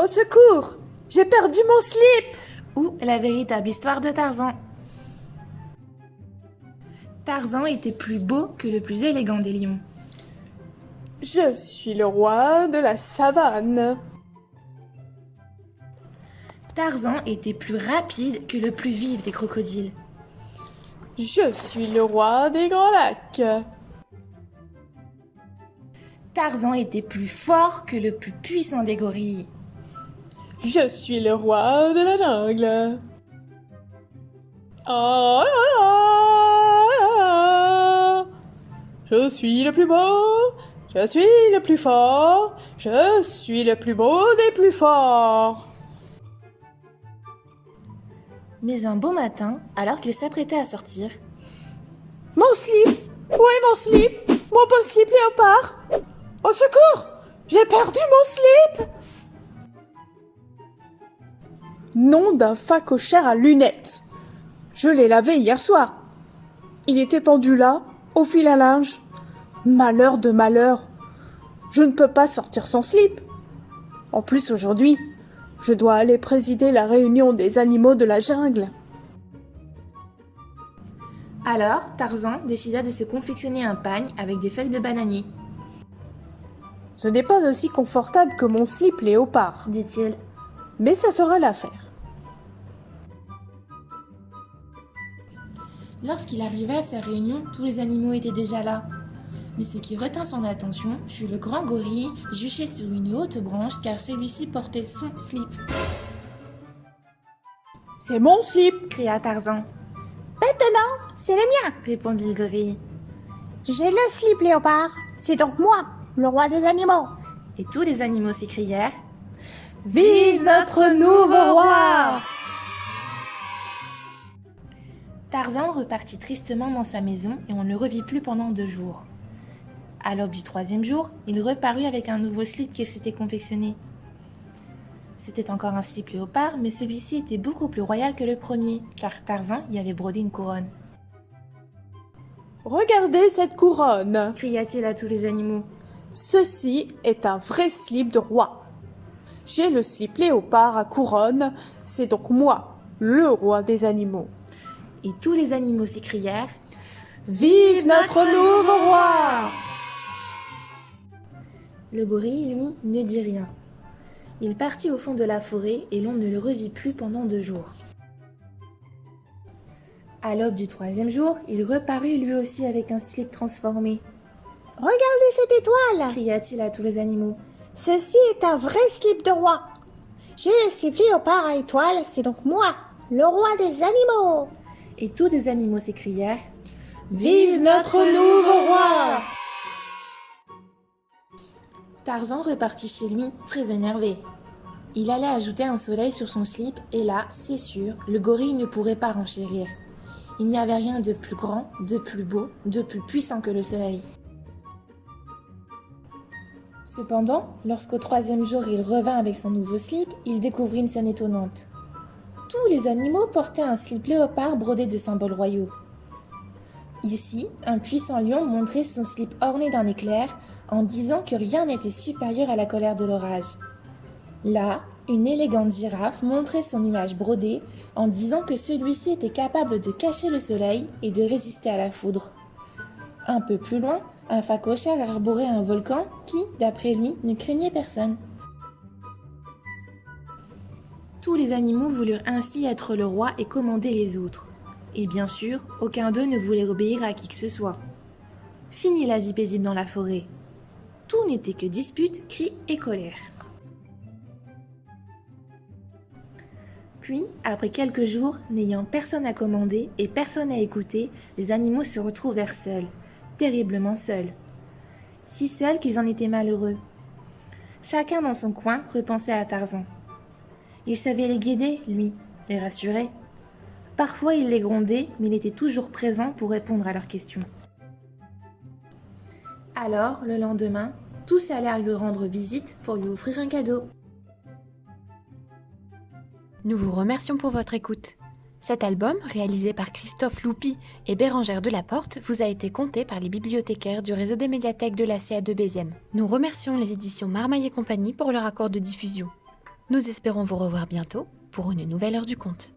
Au secours! J'ai perdu mon slip! Ou la véritable histoire de Tarzan. Tarzan était plus beau que le plus élégant des lions. Je suis le roi de la savane. Tarzan était plus rapide que le plus vif des crocodiles. Je suis le roi des grands lacs. Tarzan était plus fort que le plus puissant des gorilles. Je suis le roi de la jungle. Ah, ah, ah. Je suis le plus beau, je suis le plus fort, je suis le plus beau des plus forts. Mais un beau matin, alors qu'il s'apprêtait à sortir, Mon slip! Où est mon slip? Mon beau slip léopard! Au secours! J'ai perdu mon slip! Nom d'un phacochère à lunettes. Je l'ai lavé hier soir. Il était pendu là, au fil à linge. Malheur de malheur. Je ne peux pas sortir sans slip. En plus, aujourd'hui, je dois aller présider la réunion des animaux de la jungle. alors Tarzan décida de se confectionner un pagne avec des feuilles de bananier, Ce n'est pas aussi confortable que mon slip léopard, dit-il. mais ça fera l'affaire. Lorsqu'il arriva à sa réunion, tous les animaux étaient déjà là. Mais ce qui retint son attention fut le grand gorille juché sur une haute branche car celui-ci portait son slip, C'est mon slip! cria Tarzan, Maintenant, c'est le mien. répondit le gorille. J'ai le slip léopard. C'est donc moi, le roi des animaux. Et tous les animaux s'écrièrent « Vive notre nouveau roi! Tarzan repartit tristement dans sa maison et on ne le revit plus pendant 2 jours. À l'aube du 3e jour, il reparut avec un nouveau slip qu'il s'était confectionné. C'était encore un slip léopard, mais celui-ci était beaucoup plus royal que le premier, car Tarzan y avait brodé une couronne. Regardez cette couronne! Cria-t-il à tous les animaux. Ceci est un vrai slip de roi. J'ai le slip léopard à couronne, c'est donc moi, le roi des animaux. Et tous les animaux s'écrièrent « Vive notre nouveau roi! Le gorille, lui, ne dit rien. Il partit au fond de la forêt et l'on ne le revit plus pendant 2 jours. À l'aube du 3e jour, il reparut lui aussi avec un slip transformé. Regardez cette étoile. Cria-t-il à tous les animaux. Ceci est un vrai slip de roi. J'ai le slip léopard à étoile. C'est donc moi, le roi des animaux. Et tous les animaux s'écrièrent « Vive notre nouveau roi! Tarzan repartit chez lui très énervé. Il allait ajouter un soleil sur son slip et là, c'est sûr, le gorille ne pourrait pas renchérir. Il n'y avait rien de plus grand, de plus beau, de plus puissant que le soleil. Cependant, lorsqu'au 3e jour il revint avec son nouveau slip, il découvrit une scène étonnante. Tous les animaux portaient un slip léopard brodé de symboles royaux. Ici, un puissant lion montrait son slip orné d'un éclair en disant que rien n'était supérieur à la colère de l'orage. Là, une élégante girafe montrait son nuage brodé en disant que celui-ci était capable de cacher le soleil et de résister à la foudre. Un peu plus loin, un phacochère arborait un volcan qui, d'après lui, ne craignait personne. Tous les animaux voulurent ainsi être le roi et commander les autres. Et bien sûr, aucun d'eux ne voulait obéir à qui que ce soit. Fini la vie paisible dans la forêt. Tout n'était que disputes, cris et colère. Puis, après quelques jours, n'ayant personne à commander et personne à écouter, les animaux se retrouvèrent seuls, terriblement seuls. Si seuls qu'ils en étaient malheureux. Chacun dans son coin repensait à Tarzan. Il savait les guider, lui, les rassurer. Parfois il les grondait, mais il était toujours présent pour répondre à leurs questions. Alors, le lendemain, tous allèrent lui rendre visite pour lui offrir un cadeau. Nous vous remercions pour votre écoute. Cet album, réalisé par Christophe Loupi et Bérangère Delaporte, vous a été conté par les bibliothécaires du réseau des médiathèques de la CA de Bézem. Nous remercions les éditions Marmaille et compagnie pour leur accord de diffusion. Nous espérons vous revoir bientôt pour une nouvelle heure du conte.